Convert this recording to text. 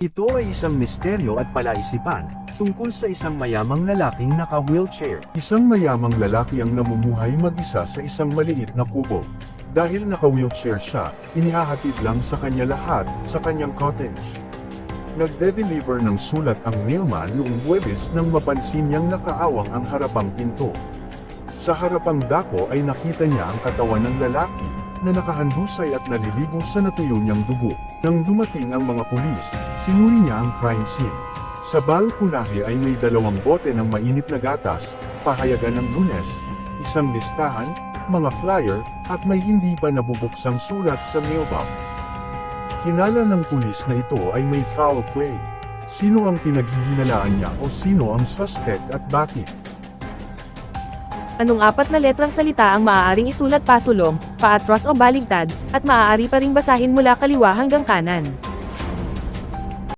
Ito ay isang misteryo at palaisipan, tungkol sa isang mayamang lalaking naka-wheelchair. Isang mayamang lalaki ang namumuhay mag-isa sa isang maliit na kubo. Dahil naka-wheelchair siya, inihahatid lang sa kanya lahat, sa kanyang cottage. Nagde-deliver ng sulat ang mailman noong Huwebes nang mapansin niyang nakaawang ang harapang pinto. Sa harapang dako ay nakita niya ang katawan ng lalaki, na nakahandusay at naliligo sa natuyo niyang dugo. Nang dumating ang mga pulis, sinuri niya ang crime scene. Sa balkonahe ay may 2 bote ng mainit na gatas, pahayagan ng Lunes, isang listahan, mga flyer, at may hindi pa nabubuksang sulat sa mailbox. Hinala ng pulis na ito ay may foul play. Sino ang pinaghihinalaan niya o sino ang suspect at bakit? Anong 4 na letrang salita ang maaaring isulat pasulong, paatras o baligtad, at maaari pa ring basahin mula kaliwa hanggang kanan?